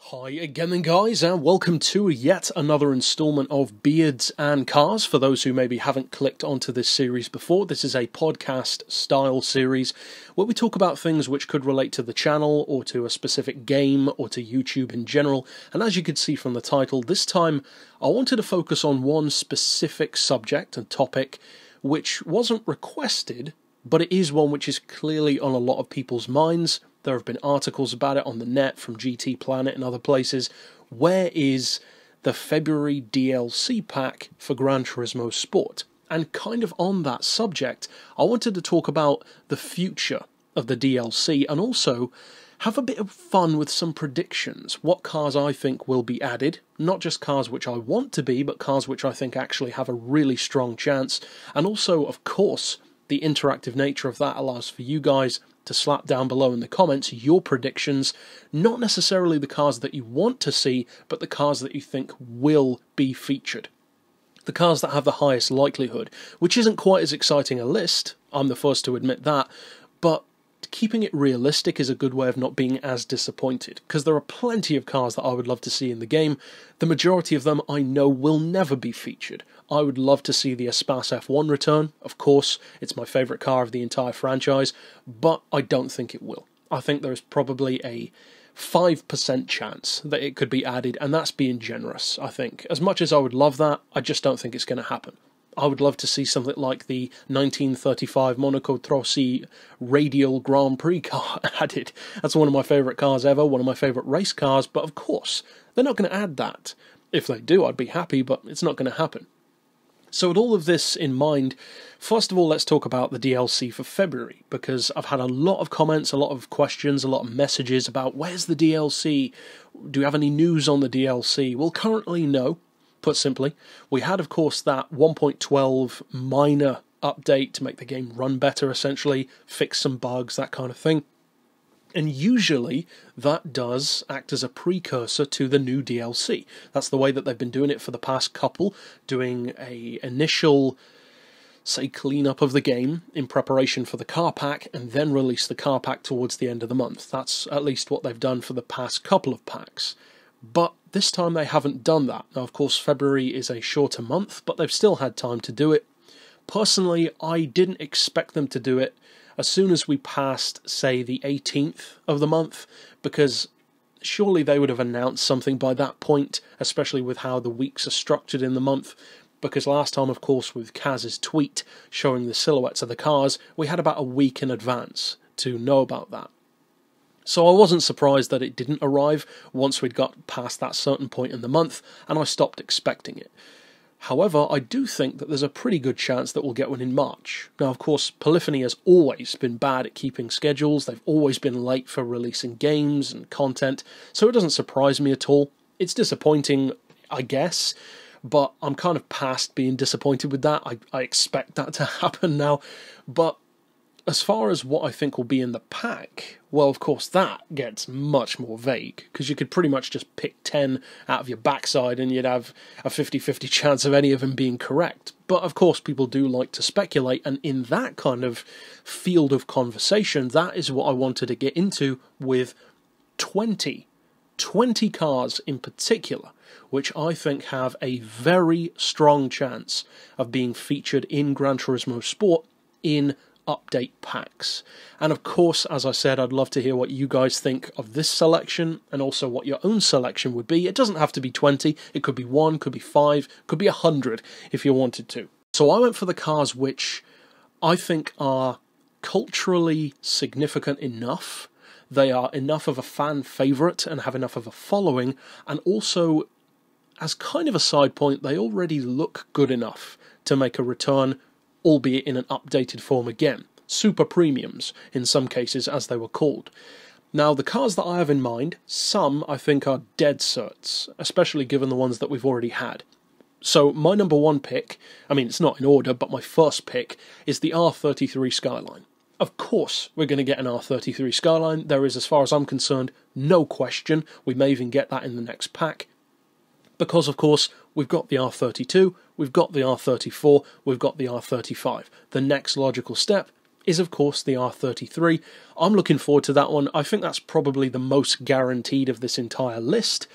Hi again then guys, and welcome to yet another installment of Beards and Cars. For those who maybe haven't clicked onto this series before, this is a podcast style series where we talk about things which could relate to the channel or to a specific game or to YouTube in general. And as you can see from the title, this time I wanted to focus on one specific subject and topic which wasn't requested, but it is one which is clearly on a lot of people's minds. There have been articles about it on the net from GTPlanet and other places. Where is the February DLC pack for Gran Turismo Sport? And kind of on that subject, I wanted to talk about the future of the DLC and also have a bit of fun with some predictions. What cars I think will be added, not just cars which I want to be, but cars which I think actually have a really strong chance. And also, of course, the interactive nature of that allows for you guys to slap down below in the comments your predictions, not necessarily the cars that you want to see, but the cars that you think will be featured. The cars that have the highest likelihood, which isn't quite as exciting a list, I'm the first to admit that, but keeping it realistic is a good way of not being as disappointed, because there are plenty of cars that I would love to see in the game. The majority of them I know will never be featured. I would love to see the Espace F1 return, of course, it's my favourite car of the entire franchise, but I don't think it will. I think there's probably a 5% chance that it could be added, and that's being generous, I think. As much as I would love that, I just don't think it's going to happen. I would love to see something like the 1935 Monaco Trossi Radial Grand Prix car added. That's one of my favourite cars ever, one of my favourite race cars, but of course, they're not going to add that. If they do, I'd be happy, but it's not going to happen. So with all of this in mind, first of all, let's talk about the DLC for February, because I've had a lot of comments, a lot of questions, a lot of messages about where's the DLC? Do you have any news on the DLC? Well, currently, no. Put simply, we had, of course, that 1.12 minor update to make the game run better, essentially, fix some bugs, that kind of thing. And usually, that does act as a precursor to the new DLC. That's the way that they've been doing it for the past couple, doing a initial, say, clean-up of the game in preparation for the car pack, and then release the car pack towards the end of the month. That's at least what they've done for the past couple of packs. But this time they haven't done that. Now, of course, February is a shorter month, but they've still had time to do it. Personally, I didn't expect them to do it as soon as we passed, say, the 18th of the month, because surely they would have announced something by that point, especially with how the weeks are structured in the month, because last time, of course, with Kaz's tweet showing the silhouettes of the cars, we had about a week in advance to know about that. So I wasn't surprised that it didn't arrive once we'd got past that certain point in the month, and I stopped expecting it. However, I do think that there's a pretty good chance that we'll get one in March. Now, of course, Polyphony has always been bad at keeping schedules, they've always been late for releasing games and content, so it doesn't surprise me at all. It's disappointing, I guess, but I'm kind of past being disappointed with that. I expect that to happen now, but as far as what I think will be in the pack, well, of course, that gets much more vague, because you could pretty much just pick 10 out of your backside and you'd have a 50-50 chance of any of them being correct. But, of course, people do like to speculate, and in that kind of field of conversation, that is what I wanted to get into with 20 cars in particular, which I think have a very strong chance of being featured in Gran Turismo Sport in update packs. And of course, as I said, I'd love to hear what you guys think of this selection and also what your own selection would be. It doesn't have to be 20, it could be 1, could be 5, could be 100 if you wanted to. So I went for the cars which I think are culturally significant enough, they are enough of a fan favourite and have enough of a following, and also, as kind of a side point, they already look good enough to make a return, albeit in an updated form again. Super premiums, in some cases, as they were called. Now, the cars that I have in mind, some I think are dead certs, especially given the ones that we've already had. So my number one pick, I mean, it's not in order, but my first pick is the R33 Skyline. Of course, we're going to get an R33 Skyline. There is, as far as I'm concerned, no question. We may even get that in the next pack. Because, of course, we've got the R32, we've got the R34, we've got the R35. The next logical step is, of course, the R33. I'm looking forward to that one. I think that's probably the most guaranteed of this entire list.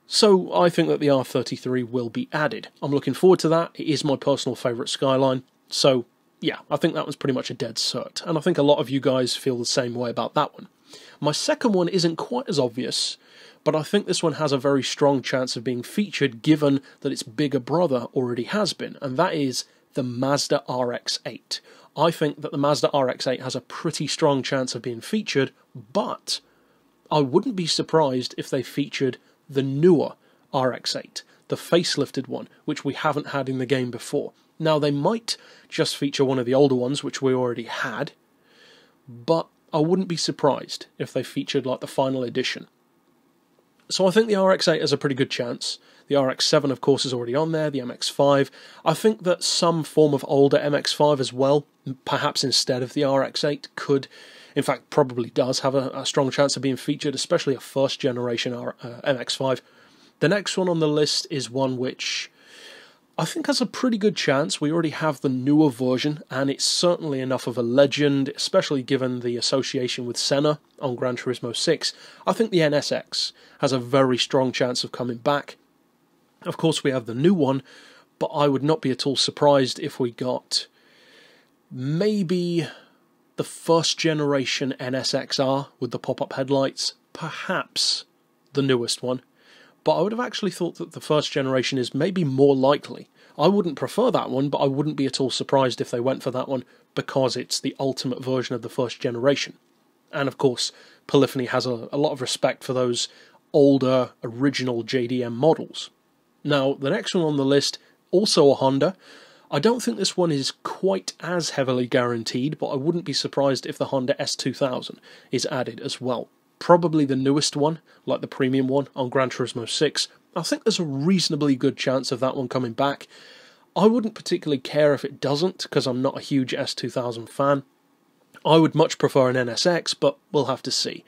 So I think that the R33 will be added. I'm looking forward to that. It is my personal favourite Skyline. So, yeah, I think that was pretty much a dead cert. And I think a lot of you guys feel the same way about that one. My second one isn't quite as obvious, but I think this one has a very strong chance of being featured given that its bigger brother already has been, and that is the Mazda RX-8. I think that the Mazda RX-8 has a pretty strong chance of being featured, but I wouldn't be surprised if they featured the newer RX-8, the facelifted one, which we haven't had in the game before. Now, they might just feature one of the older ones, which we already had, but I wouldn't be surprised if they featured like the final edition. So I think the RX-8 has a pretty good chance. The RX-7, of course, is already on there, the MX-5. I think that some form of older MX-5 as well, perhaps instead of the RX-8, could, in fact, probably does have a strong chance of being featured, especially a first-generation MX-5. The next one on the list is one which I think has a pretty good chance. We already have the newer version, and it's certainly enough of a legend, especially given the association with Senna on Gran Turismo 6. I think the NSX has a very strong chance of coming back. Of course, we have the new one, but I would not be at all surprised if we got maybe the first generation NSXR with the pop-up headlights, perhaps the newest one. But I would have actually thought that the first generation is maybe more likely. I wouldn't prefer that one, but I wouldn't be at all surprised if they went for that one, because it's the ultimate version of the first generation. And of course, Polyphony has a lot of respect for those older, original JDM models. Now, the next one on the list, also a Honda. I don't think this one is quite as heavily guaranteed, but I wouldn't be surprised if the Honda S2000 is added as well. Probably the newest one, like the premium one on Gran Turismo 6. I think there's a reasonably good chance of that one coming back. I wouldn't particularly care if it doesn't, because I'm not a huge S2000 fan. I would much prefer an NSX, but we'll have to see.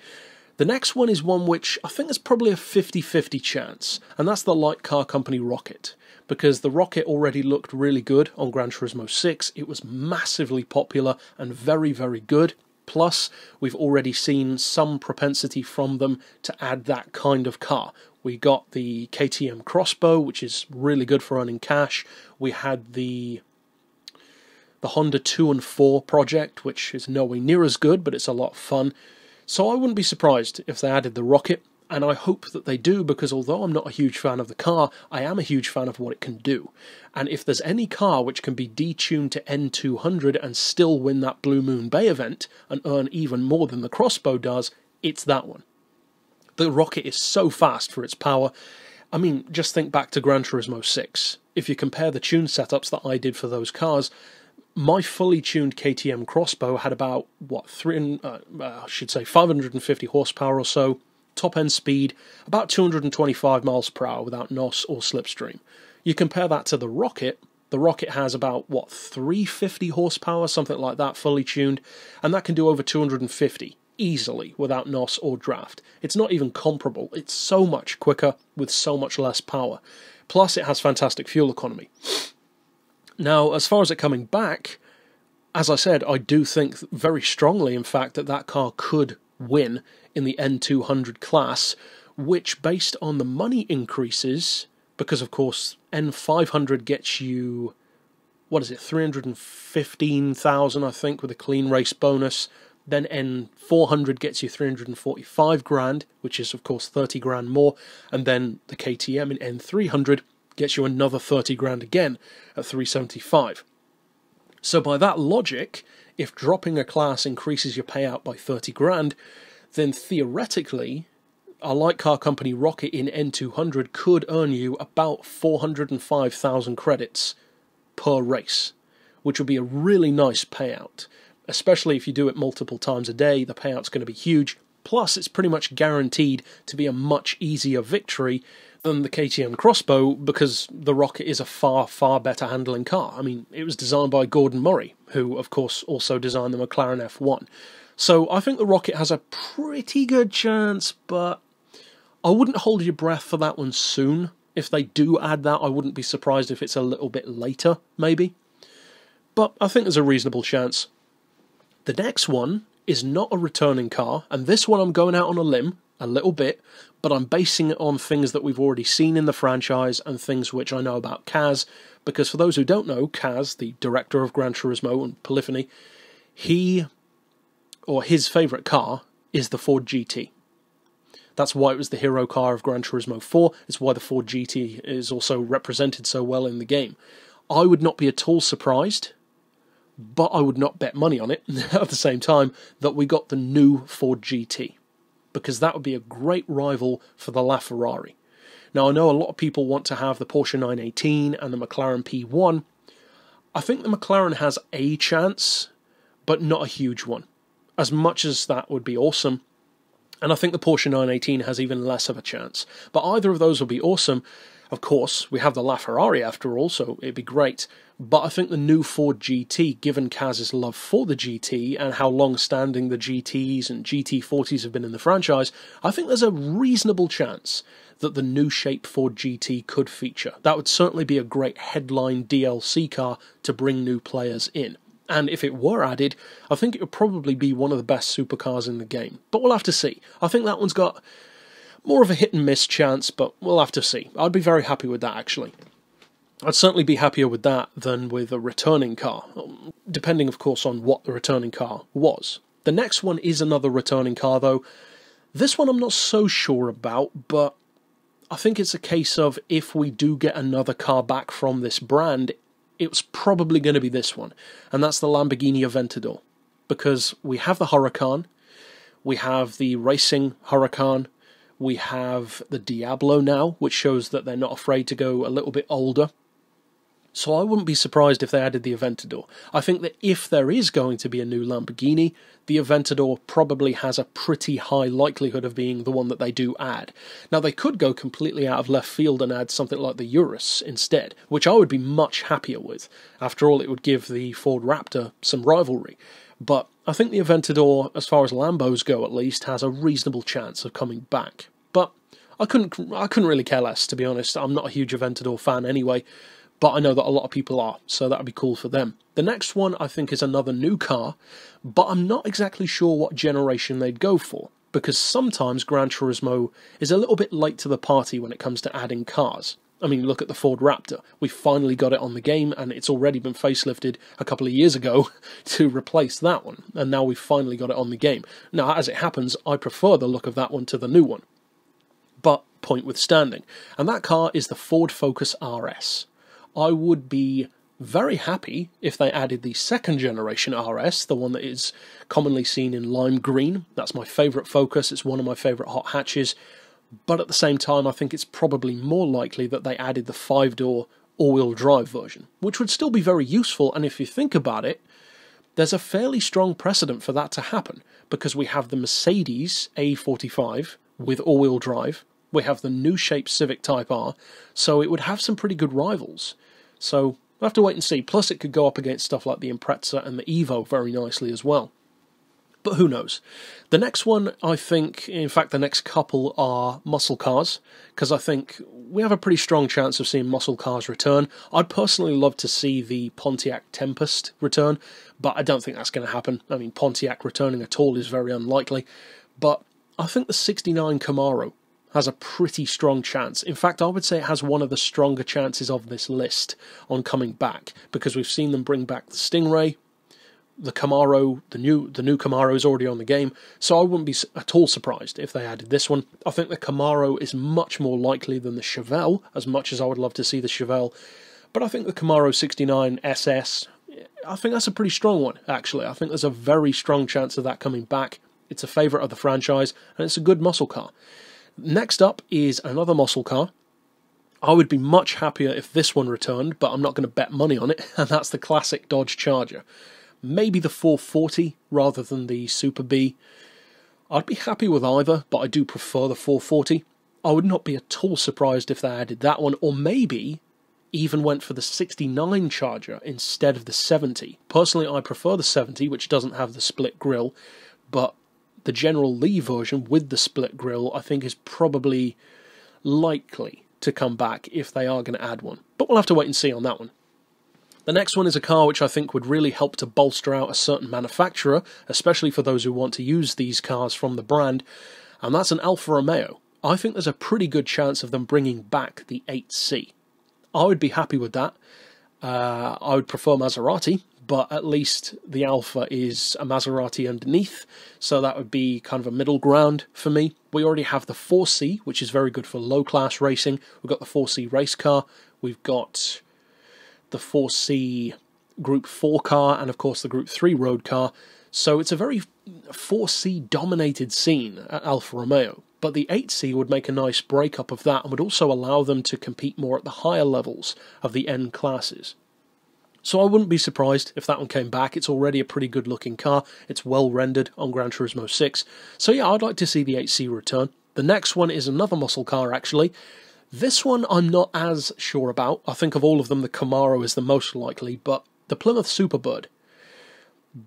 The next one is one which I think is probably a 50-50 chance, and that's the light car company Rocket. Because the Rocket already looked really good on Gran Turismo 6, it was massively popular and very, very good. Plus, we've already seen some propensity from them to add that kind of car. We got the KTM Crossbow, which is really good for earning cash. We had the Honda 2 and 4 project, which is nowhere near as good, but it's a lot of fun. So I wouldn't be surprised if they added the Rocket, and I hope that they do, because although I'm not a huge fan of the car, I am a huge fan of what it can do. And if there's any car which can be detuned to N200 and still win that Blue Moon Bay event and earn even more than the Crossbow does, it's that one. The Rocket is so fast for its power. I mean, just think back to Gran Turismo 6. If you compare the tune setups that I did for those cars, my fully tuned KTM Crossbow had about, 550 horsepower or so, top end speed, about 225 miles per hour without NOS or slipstream. You compare that to the Rocket has about, 350 horsepower, something like that, fully tuned, and that can do over 250 easily without NOS or draft. It's not even comparable. It's so much quicker with so much less power. Plus, it has fantastic fuel economy. Now, as far as it coming back, as I said, I do think very strongly, in fact, that that car could win in the N200 class, which, based on the money increases, because of course N500 gets you, 315,000 I think with a clean race bonus, then N400 gets you 345 grand, which is of course 30 grand more, and then the KTM in N300 gets you another 30 grand again at 375. So by that logic, if dropping a class increases your payout by 30 grand, then theoretically, a light car company Rocket in N200 could earn you about 405,000 credits per race, which would be a really nice payout. Especially if you do it multiple times a day, the payout's going to be huge. Plus, it's pretty much guaranteed to be a much easier victory than the KTM Crossbow, because the Rocket is a far, far better handling car. I mean, it was designed by Gordon Murray, who, of course, also designed the McLaren F1. So I think the Rocket has a pretty good chance, but I wouldn't hold your breath for that one soon. If they do add that, I wouldn't be surprised if it's a little bit later, maybe. But I think there's a reasonable chance. The next one is not a returning car, and this one I'm going out on a limb a little bit, but I'm basing it on things that we've already seen in the franchise and things which I know about Kaz, because for those who don't know, Kaz, the director of Gran Turismo and Polyphony, his favourite car is the Ford GT. That's why it was the hero car of Gran Turismo 4, it's why the Ford GT is also represented so well in the game. I would not be at all surprised, but I would not bet money on it at the same time, that we got the new Ford GT, because that would be a great rival for the LaFerrari. Now, I know a lot of people want to have the Porsche 918 and the McLaren P1. I think the McLaren has a chance, but not a huge one. As much as that would be awesome, and I think the Porsche 918 has even less of a chance. But either of those will be awesome. Of course, we have the LaFerrari after all, so it'd be great. But I think the new Ford GT, given Kaz's love for the GT and how long-standing the GTs and GT40s have been in the franchise, I think there's a reasonable chance that the new shape Ford GT could feature. That would certainly be a great headline DLC car to bring new players in. And if it were added, I think it would probably be one of the best supercars in the game. But we'll have to see. I think that one's got more of a hit-and-miss chance, but we'll have to see. I'd be very happy with that, actually. I'd certainly be happier with that than with a returning car, depending, of course, on what the returning car was. The next one is another returning car, though. This one I'm not so sure about, but I think it's a case of if we do get another car back from this brand, it's probably going to be this one, and that's the Lamborghini Aventador, because we have the Huracan, we have the racing Huracan, we have the Diablo now, which shows that they're not afraid to go a little bit older. So I wouldn't be surprised if they added the Aventador. I think that if there is going to be a new Lamborghini, the Aventador probably has a pretty high likelihood of being the one that they do add. Now, they could go completely out of left field and add something like the Urus instead, which I would be much happier with. After all, it would give the Ford Raptor some rivalry. But I think the Aventador, as far as Lambos go at least, has a reasonable chance of coming back. But I couldn't really care less, to be honest. I'm not a huge Aventador fan anyway, but I know that a lot of people are, so that would be cool for them. The next one, I think, is another new car, but I'm not exactly sure what generation they'd go for, because sometimes Gran Turismo is a little bit late to the party when it comes to adding cars. I mean, look at the Ford Raptor. We finally got it on the game, and it's already been facelifted a couple of years ago to replace that one, and now we've finally got it on the game. Now, as it happens, I prefer the look of that one to the new one. But, point withstanding, and that car is the Ford Focus RS. I would be very happy if they added the second generation RS, the one that is commonly seen in lime green. That's my favourite Focus, it's one of my favourite hot hatches, but at the same time I think it's probably more likely that they added the 5-door all-wheel drive version, which would still be very useful, and if you think about it, there's a fairly strong precedent for that to happen, because we have the Mercedes A45 with all-wheel drive, we have the new shape Civic Type R, so it would have some pretty good rivals. So we'll have to wait and see. Plus it could go up against stuff like the Impreza and the Evo very nicely as well. But who knows? The next one, I think, in fact the next couple are muscle cars, because I think we have a pretty strong chance of seeing muscle cars return. I'd personally love to see the Pontiac Tempest return, but I don't think that's going to happen. I mean, Pontiac returning at all is very unlikely. But I think the 69 Camaro has a pretty strong chance. In fact, I would say it has one of the stronger chances of this list on coming back, because we've seen them bring back the Stingray, the Camaro, the new Camaro is already on the game, so I wouldn't be at all surprised if they added this one. I think the Camaro is much more likely than the Chevelle, as much as I would love to see the Chevelle, but I think the Camaro 69 SS, I think that's a pretty strong one, actually. I think there's a very strong chance of that coming back. It's a favourite of the franchise, and it's a good muscle car. Next up is another muscle car. I would be much happier if this one returned, but I'm not going to bet money on it, and that's the classic Dodge Charger. Maybe the 440 rather than the Super B. I'd be happy with either, but I do prefer the 440. I would not be at all surprised if they added that one, or maybe even went for the 69 Charger instead of the 70. Personally, I prefer the 70, which doesn't have the split grille, but the General Lee version with the split grille I think is probably likely to come back if they are going to add one. But we'll have to wait and see on that one. The next one is a car which I think would really help to bolster out a certain manufacturer, especially for those who want to use these cars from the brand, and that's an Alfa Romeo. I think there's a pretty good chance of them bringing back the 8C. I would be happy with that. I would prefer Maserati, but at least the Alfa is a Maserati underneath, so that would be kind of a middle ground for me. We already have the 4C, which is very good for low-class racing. We've got the 4C race car, we've got the 4C Group 4 car, and of course the Group 3 road car, so it's a very 4C-dominated scene at Alfa Romeo. But the 8C would make a nice breakup of that and would also allow them to compete more at the higher levels of the N classes. So I wouldn't be surprised if that one came back. It's already a pretty good looking car. It's well rendered on Gran Turismo 6. So yeah, I'd like to see the 8C return. The next one is another muscle car actually. This one I'm not as sure about. I think of all of them the Camaro is the most likely, but the Plymouth Superbird.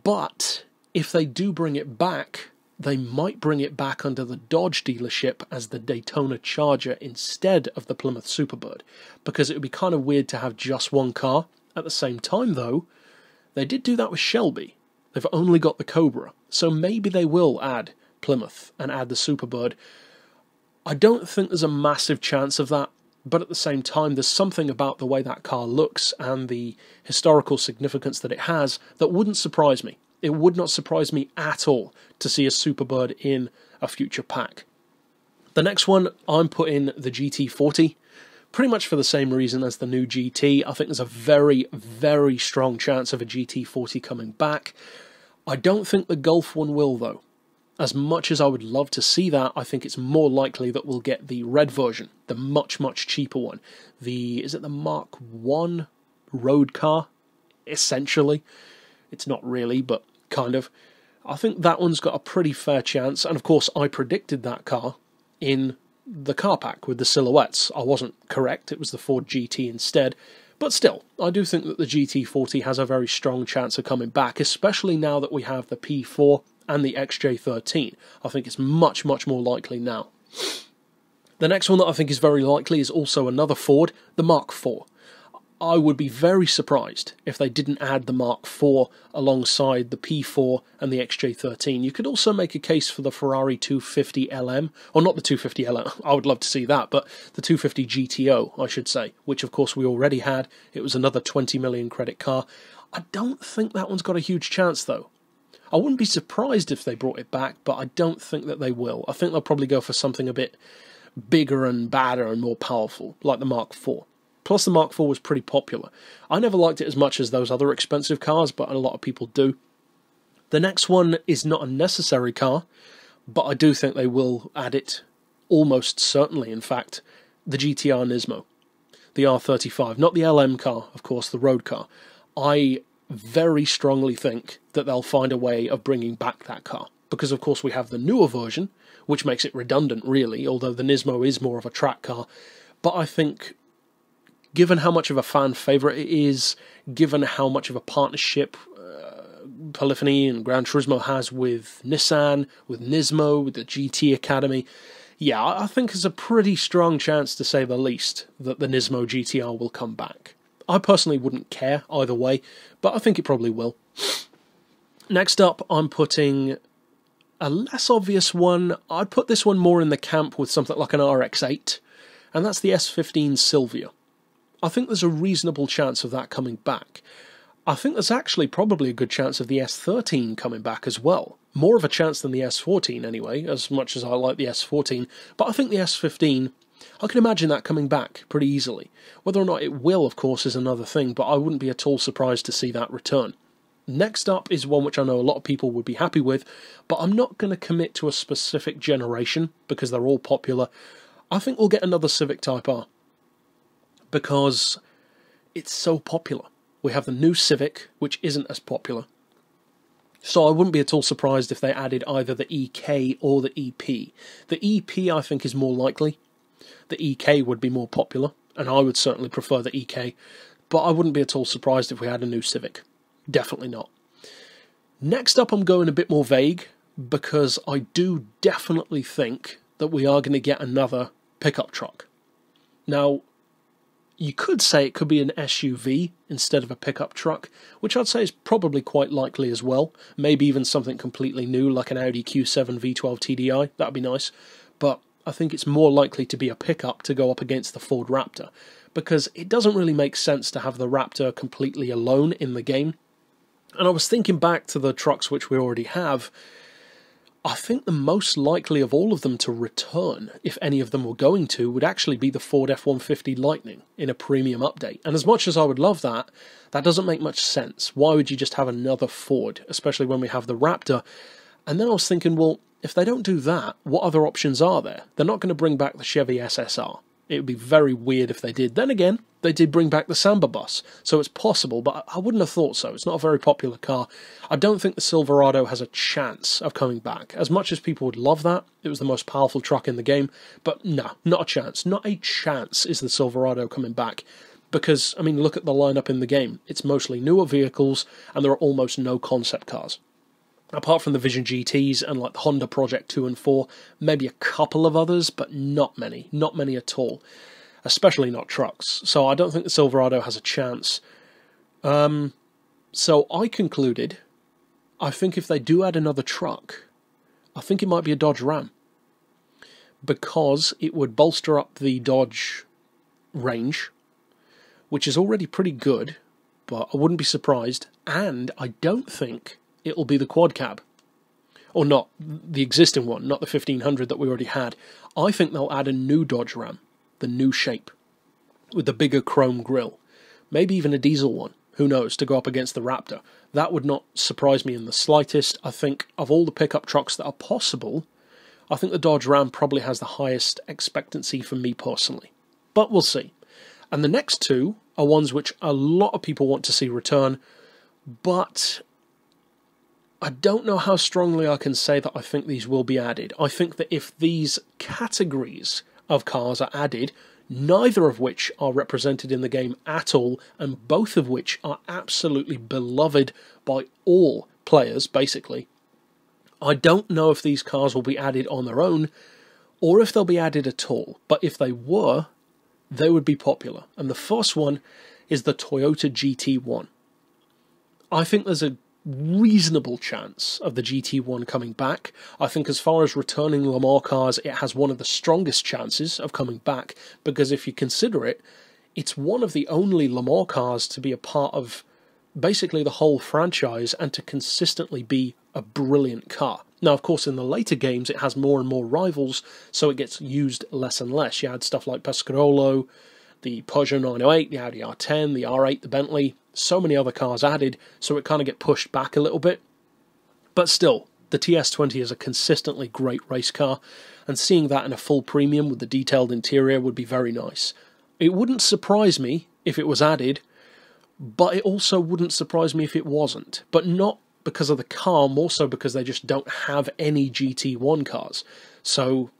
But if they do bring it back, they might bring it back under the Dodge dealership as the Daytona Charger instead of the Plymouth Superbird, because it would be kind of weird to have just one car. At the same time, though, they did do that with Shelby. They've only got the Cobra, so maybe they will add Plymouth and add the Superbird. I don't think there's a massive chance of that, but at the same time, there's something about the way that car looks and the historical significance that it has that wouldn't surprise me. It would not surprise me at all to see a Superbird in a future pack. The next one, I'm putting the GT40, pretty much for the same reason as the new GT. I think there's a very, very strong chance of a GT40 coming back. I don't think the Golf one will, though. As much as I would love to see that, I think it's more likely that we'll get the red version, the much, much cheaper one. Is it the Mark 1 road car, essentially? It's not really, but kind of. I think that one's got a pretty fair chance, and of course I predicted that car in the car pack with the silhouettes. I wasn't correct, it was the Ford GT instead, but still, I do think that the GT40 has a very strong chance of coming back, especially now that we have the P4 and the XJ13. I think it's much, much more likely now. The next one that I think is very likely is also another Ford, the Mark IV. I would be very surprised if they didn't add the Mark IV alongside the P4 and the XJ13. You could also make a case for the Ferrari 250 LM, or not the 250 LM, I would love to see that, but the 250 GTO, I should say, which of course we already had. It was another 20 million credit car. I don't think that one's got a huge chance though. I wouldn't be surprised if they brought it back, but I don't think that they will. I think they'll probably go for something a bit bigger and badder and more powerful, like the Mark IV. Plus the Mark IV was pretty popular. I never liked it as much as those other expensive cars, but a lot of people do. The next one is not a necessary car, but I do think they will add it, almost certainly, in fact, the GTR Nismo. The R35, not the LM car, of course, the road car. I very strongly think that they'll find a way of bringing back that car, because of course we have the newer version, which makes it redundant really, although the Nismo is more of a track car, but I think given how much of a fan favourite it is, given how much of a partnership Polyphony and Gran Turismo has with Nissan, with Nismo, with the GT Academy, yeah, I think there's a pretty strong chance, to say the least, that the Nismo GTR will come back. I personally wouldn't care either way, but I think it probably will. Next up, I'm putting a less obvious one. I'd put this one more in the camp with something like an RX-8, and that's the S15 Silvia. I think there's a reasonable chance of that coming back. I think there's actually probably a good chance of the S13 coming back as well. More of a chance than the S14 anyway, as much as I like the S14, but I think the S15, I can imagine that coming back pretty easily. Whether or not it will, of course, is another thing, but I wouldn't be at all surprised to see that return. Next up is one which I know a lot of people would be happy with, but I'm not going to commit to a specific generation, because they're all popular. I think we'll get another Civic Type R, because it's so popular. We have the new Civic, which isn't as popular. So I wouldn't be at all surprised if they added either the EK or the EP. The EP, I think, is more likely. The EK would be more popular, and I would certainly prefer the EK, but I wouldn't be at all surprised if we had a new Civic. Definitely not. Next up, I'm going a bit more vague, because I do definitely think that we are going to get another pickup truck. Now, You could say it could be an SUV instead of a pickup truck, which I'd say is probably quite likely as well. Maybe even something completely new like an Audi Q7 V12 TDI, that'd be nice. But I think it's more likely to be a pickup to go up against the Ford Raptor, because it doesn't really make sense to have the Raptor completely alone in the game. And I was thinking back to the trucks which we already have. I think the most likely of all of them to return, if any of them were going to, would actually be the Ford F-150 Lightning in a premium update. And as much as I would love that, that doesn't make much sense. Why would you just have another Ford, especially when we have the Raptor? And then I was thinking, well, if they don't do that, what other options are there? They're not going to bring back the Chevy SSR. It would be very weird if they did. Then again, they did bring back the Samba bus, so it's possible, but I wouldn't have thought so. It's not a very popular car. I don't think the Silverado has a chance of coming back. As much as people would love that, it was the most powerful truck in the game, but no, not a chance. Not a chance is the Silverado coming back. Because, I mean, look at the lineup in the game. It's mostly newer vehicles, and there are almost no concept cars. Apart from the Vision GTs and like the Honda Project 2 and 4, maybe a couple of others, but not many at all, especially not trucks. So I don't think the Silverado has a chance. So I concluded, I think if they do add another truck, I think it might be a Dodge Ram, because it would bolster up the Dodge range, which is already pretty good, but I wouldn't be surprised, and I don't think it'll be the quad cab. Or not, the existing one, not the 1500 that we already had. I think they'll add a new Dodge Ram, the new shape, with the bigger chrome grille. Maybe even a diesel one, who knows, to go up against the Raptor. That would not surprise me in the slightest. I think of all the pickup trucks that are possible, I think the Dodge Ram probably has the highest expectancy for me personally. But we'll see. And the next two are ones which a lot of people want to see return, but I don't know how strongly I can say that I think these will be added. I think that if these categories of cars are added, neither of which are represented in the game at all, and both of which are absolutely beloved by all players, basically, I don't know if these cars will be added on their own, or if they'll be added at all. But if they were, they would be popular. And the first one is the Toyota GT1. I think there's a reasonable chance of the GT1 coming back. I think as far as returning Le Mans cars, it has one of the strongest chances of coming back, because if you consider it, it's one of the only Le Mans cars to be a part of basically the whole franchise and to consistently be a brilliant car. Now, of course, in the later games, it has more and more rivals, so it gets used less and less. You had stuff like Pescarolo, the Peugeot 908, the Audi R10, the R8, the Bentley, so many other cars added, so it kind of get pushed back a little bit. But still, the TS20 is a consistently great race car, and seeing that in a full premium with the detailed interior would be very nice. It wouldn't surprise me if it was added, but it also wouldn't surprise me if it wasn't. But not because of the car, more so because they just don't have any GT1 cars. So,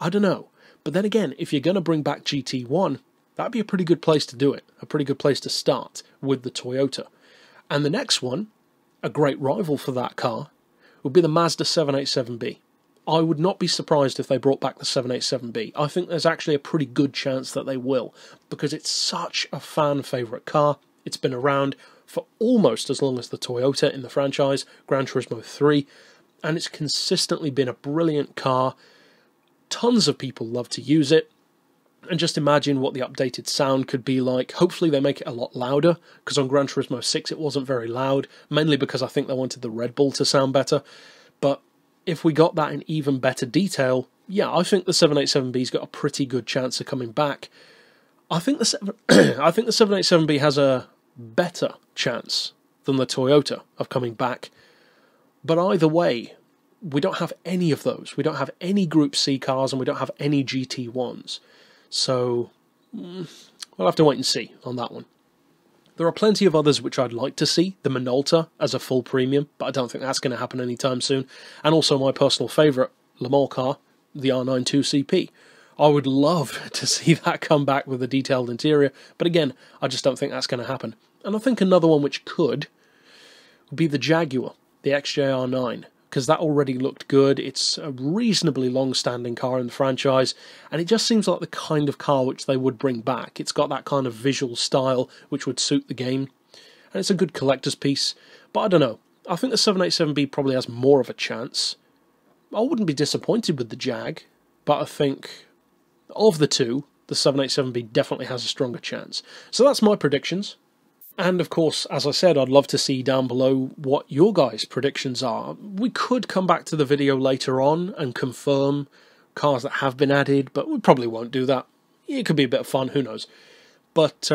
I don't know. But then again, if you're going to bring back GT1, that'd be a pretty good place to do it, a pretty good place to start with the Toyota. And the next one, a great rival for that car, would be the Mazda 787B. I would not be surprised if they brought back the 787B. I think there's actually a pretty good chance that they will, because it's such a fan favourite car. It's been around for almost as long as the Toyota in the franchise, Gran Turismo 3, and it's consistently been a brilliant car. Tons of people love to use it. And just imagine what the updated sound could be like. Hopefully they make it a lot louder, because on Gran Turismo 6 it wasn't very loud, mainly because I think they wanted the Red Bull to sound better. But if we got that in even better detail, yeah, I think the 787B's got a pretty good chance of coming back. I think the 787B has a better chance than the Toyota of coming back. But either way, we don't have any of those. We don't have any Group C cars, and we don't have any GT1s. So, we'll have to wait and see on that one. There are plenty of others which I'd like to see, the Minolta as a full premium, but I don't think that's going to happen anytime soon. And also my personal favourite Le Mans car, the R92CP. I would love to see that come back with a detailed interior, but again, I just don't think that's going to happen. And I think another one which could would be the Jaguar, the XJR9. because that already looked good. It's a reasonably long-standing car in the franchise, and it just seems like the kind of car which they would bring back. It's got that kind of visual style which would suit the game, and it's a good collector's piece. But I don't know. I think the 787B probably has more of a chance. I wouldn't be disappointed with the Jag, but I think of the two, the 787B definitely has a stronger chance. So that's my predictions. And of course, as I said, I'd love to see down below what your guys' predictions are. We could come back to the video later on and confirm cars that have been added, but we probably won't do that. It could be a bit of fun, who knows. But,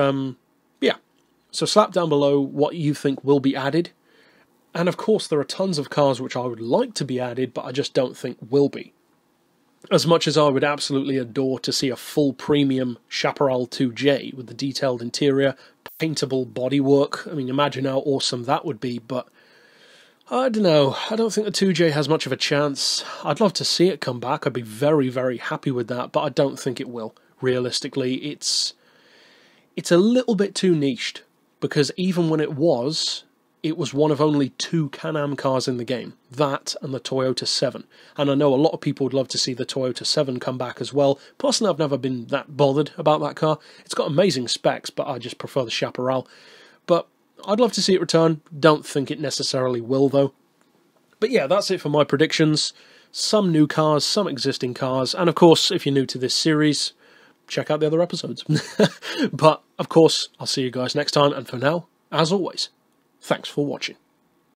yeah. So slap down below what you think will be added. And of course, there are tons of cars which I would like to be added, but I just don't think will be. As much as I would absolutely adore to see a full premium Chaparral 2J with the detailed interior, paintable bodywork, I mean, imagine how awesome that would be, but I don't know, I don't think the 2J has much of a chance. I'd love to see it come back, I'd be very, very happy with that, but I don't think it will. Realistically, it's a little bit too niched, because even when it was one of only 2 Can-Am cars in the game, that and the Toyota 7. And I know a lot of people would love to see the Toyota 7 come back as well. Personally, I've never been that bothered about that car. It's got amazing specs, but I just prefer the Chaparral. But I'd love to see it return. Don't think it necessarily will, though. But yeah, that's it for my predictions. Some new cars, some existing cars, and of course, if you're new to this series, check out the other episodes. But, of course, I'll see you guys next time, and for now, as always, thanks for watching.